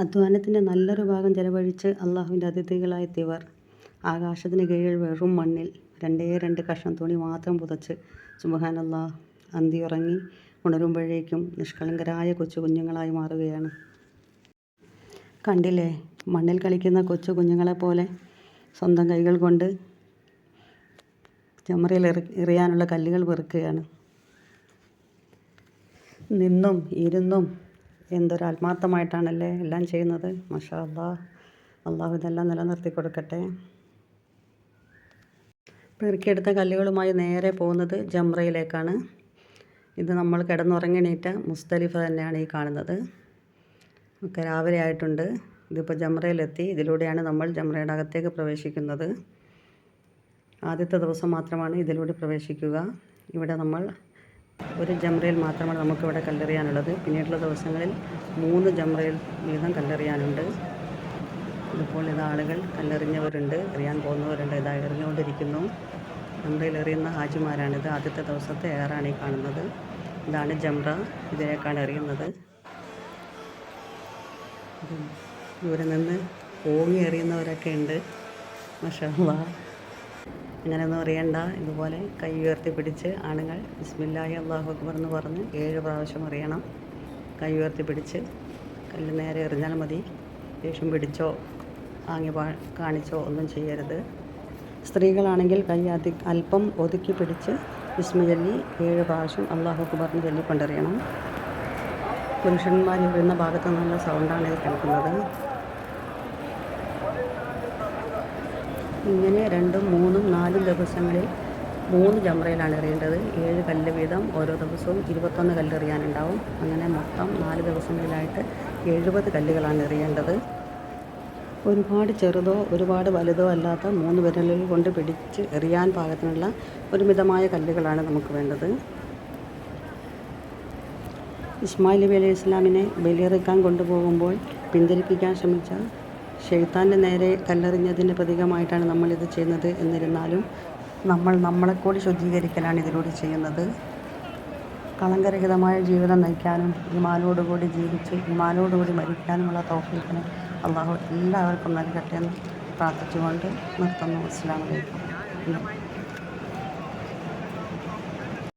അധ്വാനത്തിൻ്റെ നല്ലൊരു ഭാഗം ചെലവഴിച്ച് അള്ളാഹുവിൻ്റെ അതിഥികളായെത്തിയവർ ആകാശത്തിന് കീഴിൽ വെറും മണ്ണിൽ രണ്ട് കഷ്ണം തുണി മാത്രം പുതച്ച് സുബ്ഹാനല്ലാഹ് അന്തിയുറങ്ങി ഉണരുമ്പോഴേക്കും നിഷ്കളങ്കരായ കൊച്ചു കുഞ്ഞുങ്ങളായി മാറുകയാണ്. കണ്ടില്ലേ, മണ്ണിൽ കളിക്കുന്ന കൊച്ചു കുഞ്ഞുങ്ങളെപ്പോലെ സ്വന്തം കൈകൾ കൊണ്ട് ജമറയിൽ എറിയാനുള്ള കല്ലുകൾ പെറുക്കുകയാണ്. നിന്നും ഇരുന്നും എന്തൊരാത്മാർത്ഥമായിട്ടാണല്ലേ എല്ലാം ചെയ്യുന്നത്. മാഷാ അല്ലാഹ്, അള്ളാഹു ഇതെല്ലാം നിലനിർത്തി കൊടുക്കട്ടെ. പെറുക്കിയെടുത്ത കല്ലുകളുമായി നേരെ പോകുന്നത് ജംറയിലേക്കാണ്. ഇത് നമ്മൾ കിടന്നുറങ്ങിണീറ്റ മുസ്ദലിഫ തന്നെയാണ് ഈ കാണുന്നത്. ഒക്കെ രാവിലെ ആയിട്ടുണ്ട്. ഇതിപ്പോൾ ജംറയിലെത്തി. ഇതിലൂടെയാണ് നമ്മൾ ജംറയുടെ അകത്തേക്ക് പ്രവേശിക്കുന്നത്. ആദ്യത്തെ ദിവസം മാത്രമാണ് ഇതിലൂടെ പ്രവേശിക്കുക. ഇവിടെ നമ്മൾ ഒരു ജംറയിൽ മാത്രമാണ് നമുക്കിവിടെ കല്ലെറിയാനുള്ളത്. പിന്നീടുള്ള ദിവസങ്ങളിൽ 3 ജംറയിൽ വീതം കല്ലെറിയാനുണ്ട്. ഇതിപ്പോൾ ആളുകൾ കല്ലെറിഞ്ഞവരുണ്ട്, എറിയാൻ പോകുന്നവരുണ്ട്. ഇതാ എറിഞ്ഞുകൊണ്ടിരിക്കുന്നു. ജംറയിൽ എറിയുന്ന ഹാജിമാരാണിത്. ആദ്യത്തെ ദിവസത്തെ ഏറാണ് ഈ കാണുന്നത്. ഇതാണ് ജംറ, ഇതിലേക്കാണ് എറിയുന്നത്. ദൂരെ നിന്ന് ഓങ്ങി എറിയുന്നവരൊക്കെ ഉണ്ട്. മാഷാ അല്ലാഹ്, അങ്ങനെയൊന്നും അറിയണ്ട. ഇതുപോലെ കൈ ഉയർത്തി പിടിച്ച് ആണുങ്ങൾ ബിസ്മില്ലാഹി അല്ലാഹു അക്ബർ എന്ന് പറഞ്ഞ് 7 പ്രാവശ്യം എറിയണം. കൈ ഉയർത്തി പിടിച്ച് കല്ല് നേരെ എറിഞ്ഞാൽ മതി. ദേഷ്യം പിടിച്ചോ ആംഗ്യ കാണിച്ചോ ഒന്നും ചെയ്യരുത്. സ്ത്രീകളാണെങ്കിൽ കൈ അല്പം ഒതുക്കി പിടിച്ച് ബിസ്മി ചൊല്ലി 7 പ്രാവശ്യം അല്ലാഹു അക്ബർ എന്ന് ചൊല്ലിക്കൊണ്ടെറിയണം. പുരുഷന്മാർ എറിയുന്ന ഭാഗത്ത് നല്ല സൗണ്ടാണ് ഇത് കേൾക്കുന്നത്. ഇങ്ങനെ 2, 3, 4 ദിവസങ്ങളിൽ 3 ജംറയിലാണ് എറിയേണ്ടത്. 7 കല്ല് വീതം ഓരോ ദിവസവും 21 കല്ല് എറിയാനുണ്ടാവും. അങ്ങനെ മൊത്തം 4 ദിവസങ്ങളിലായിട്ട് 70 കല്ലുകളാണ് എറിയേണ്ടത്. ഒരുപാട് ചെറുതോ ഒരുപാട് വലുതോ അല്ലാത്ത 3 വിരലുകൾ കൊണ്ട് പിടിച്ച് എറിയാൻ പാകത്തിനുള്ള ഒരു മിതമായ കല്ലുകളാണ് നമുക്ക് വേണ്ടത്. ഇസ്മായിൽ നബി അലൈഹി ഇസ്ലാമിനെ ബലിയെറുക്കാൻ കൊണ്ടുപോകുമ്പോൾ പിന്തിരിപ്പിക്കാൻ ശ്രമിച്ച ഷെയ്ത്താൻ്റെ നേരെ കല്ലെറിഞ്ഞതിൻ്റെ പ്രതീകമായിട്ടാണ് നമ്മളിത് ചെയ്യുന്നത്. എന്നിരുന്നാലും നമ്മൾ നമ്മളെക്കൂടി ശുദ്ധീകരിക്കലാണ് ഇതിലൂടെ ചെയ്യുന്നത്. കളങ്കരഹിതമായ ജീവിതം നയിക്കാനും ഈമാനോടുകൂടി ജീവിച്ച് ഈമാനോടുകൂടി മരിക്കാനുമുള്ള തൗഫീഖിനെ അള്ളാഹു എല്ലാവർക്കും നൽകട്ടെ എന്ന് പ്രാർത്ഥിച്ചുകൊണ്ട് നിർത്തുന്നു. അസ്സലാമു അലൈക്കും.